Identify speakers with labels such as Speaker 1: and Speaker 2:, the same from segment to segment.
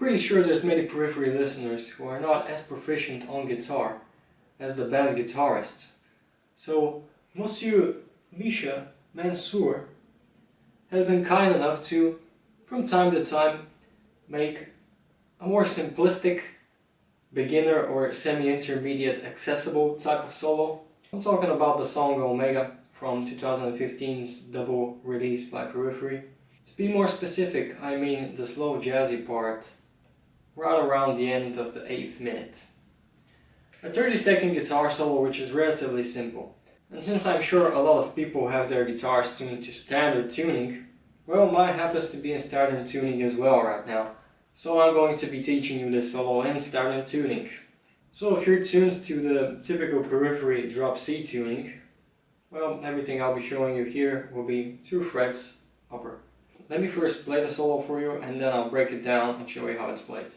Speaker 1: pretty sure there's many Periphery listeners who are not as proficient on guitar as the band's guitarists. So Monsieur Misha Mansour has been kind enough to, from time to time, make a more simplistic, beginner or semi-intermediate accessible type of solo. I'm talking about the song Omega from 2015's double release by Periphery. To be more specific, I mean the slow jazzy part right around the end of the 8th minute. A 30-second guitar solo which is relatively simple. And since I'm sure a lot of people have their guitars tuned to standard tuning, well, mine happens to be in standard tuning as well right now. So I'm going to be teaching you this solo in standard tuning. So if you're tuned to the typical Periphery drop C tuning, well, everything I'll be showing you here will be 2 frets upper. Let me first play the solo for you and then I'll break it down and show you how it's played.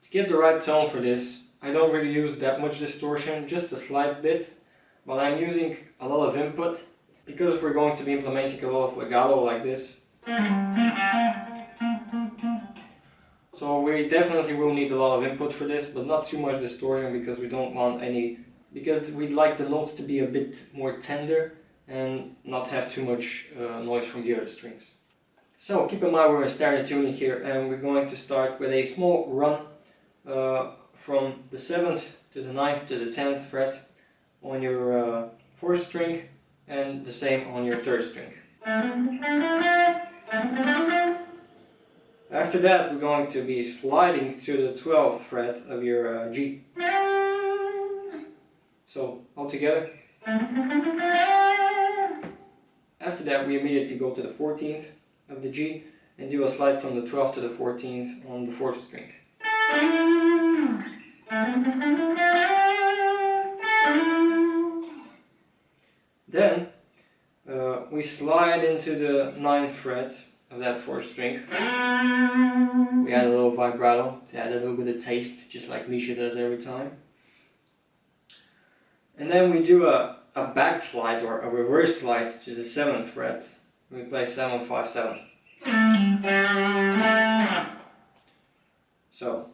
Speaker 1: To get the right tone for this, I don't really use that much distortion, just a slight bit, but I'm using a lot of input because we're going to be implementing a lot of legato like this. So we definitely will need a lot of input for this, but not too much distortion because we don't want any, because we'd like the notes to be a bit more tender and not have too much noise from the other strings. So keep in mind we're in standard tuning here and we're going to start with a small run from the 7th to the 9th to the 10th fret on your 4th string and the same on your 3rd string. After that we're going to be sliding to the 12th fret of your G. So all together. After that we immediately go to the 14th of the G and do a slide from the 12th to the 14th on the 4th string. Then we slide into the 9th fret of that 4th string. We add a little vibrato to add a little bit of taste, just like Misha does every time. And then we do a backslide or a reverse slide to the 7th fret. We play 7, 5, 7. So.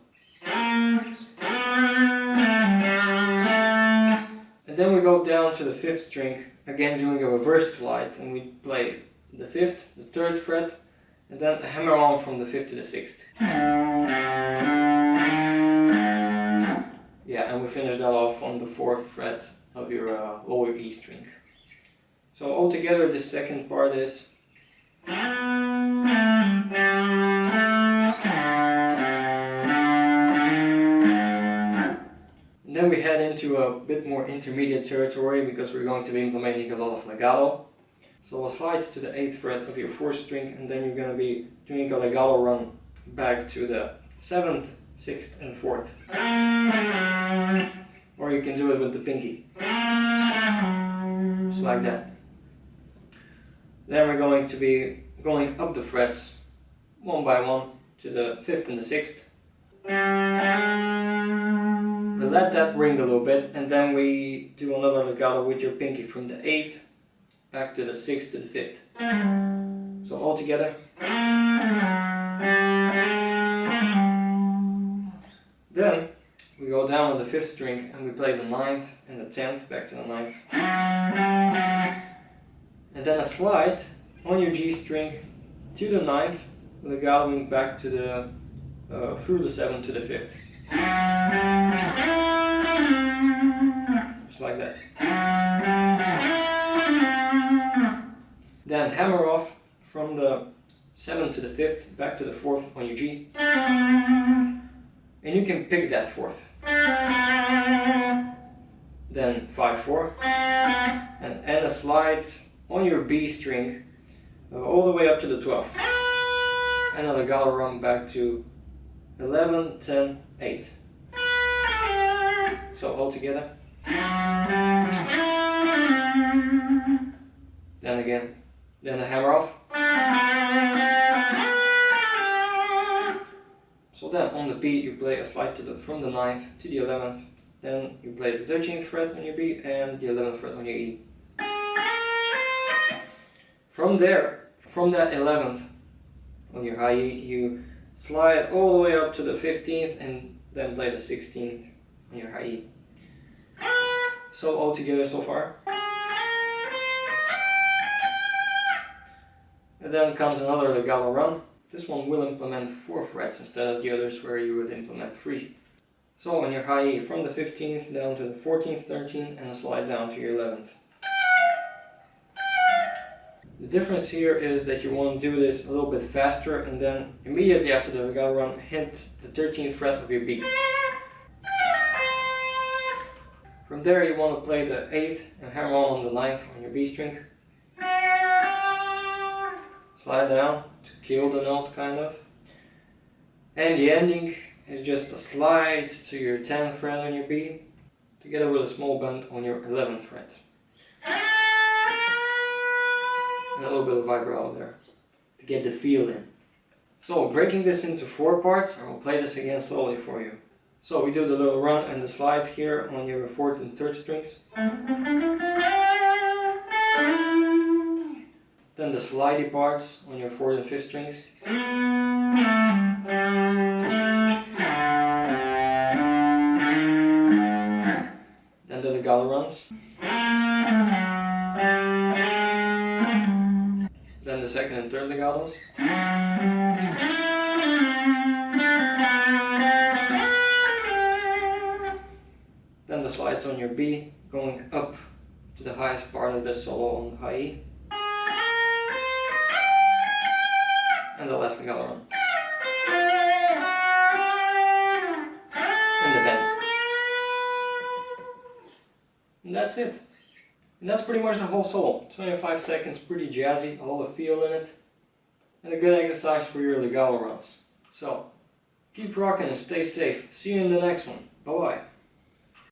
Speaker 1: And then we go down to the 5th string, again doing a reverse slide, and we play the 5th, the 3rd fret, and then a hammer on from the 5th to the 6th. Yeah, and we finish that off on the 4th fret of your lower E string. So altogether this second part is and then we head into a bit more intermediate territory because we're going to be implementing a lot of legato. So a slide to the 8th fret of your 4th string and then you're going to be doing a legato run back to the 7th, 6th and 4th. Or you can do it with the pinky. Just like that. Then we're going to be going up the frets one by one to the 5th and the 6th. We let that ring a little bit and then we do another legato with your pinky from the 8th back to the 6th to the 5th. So all together. Then we go down on the 5th string and we play the 9th and the 10th back to the 9th. And then a slide on your G string to the 9th, legatoing back to the through the 7th to the 5th. Just like that. Then hammer off from the 7th to the 5th back to the 4th on your G. And you can pick that 4th. Then 5-4 and add a slide on your B string all the way up to the 12th. and a legato run back to 11, 10, 8. So all together. Then again, then the hammer off. So then on the beat you play a slide from the 9th to the 11th, then you play the 13th fret on your B and the 11th fret on your E. From there, from that 11th on your high E, you slide all the way up to the 15th and then play the 16th on your high E. So all together so far. And then comes another legato run. This one will implement 4 frets instead of the others where you would implement 3. So on your high E, from the 15th down to the 14th, 13th, and a slide down to your 11th. The difference here is that you want to do this a little bit faster, and then immediately after the legato run, hit the 13th fret of your B. From there you want to play the 8th and hammer on the 9th on your B string. Slide down to kill the note, kind of. And the ending is just a slide to your 10th fret on your B, together with a small bend on your 11th fret. And a little bit of vibrato there, to get the feel in. So, breaking this into 4 parts, I will play this again slowly for you. So, we do the little run and the slides here on your 4th and 3rd strings. Then the slidey parts on your 4th and 5th strings. Then the legato runs. Then the 2nd and 3rd legatos. Then the slides on your B, going up to the highest part of the solo on the high E. And the last legato run. And the bend. And that's it. And that's pretty much the whole solo. 25 seconds, pretty jazzy, all the feel in it. And a good exercise for your legato runs. So, keep rocking and stay safe. See you in the next one. Bye bye.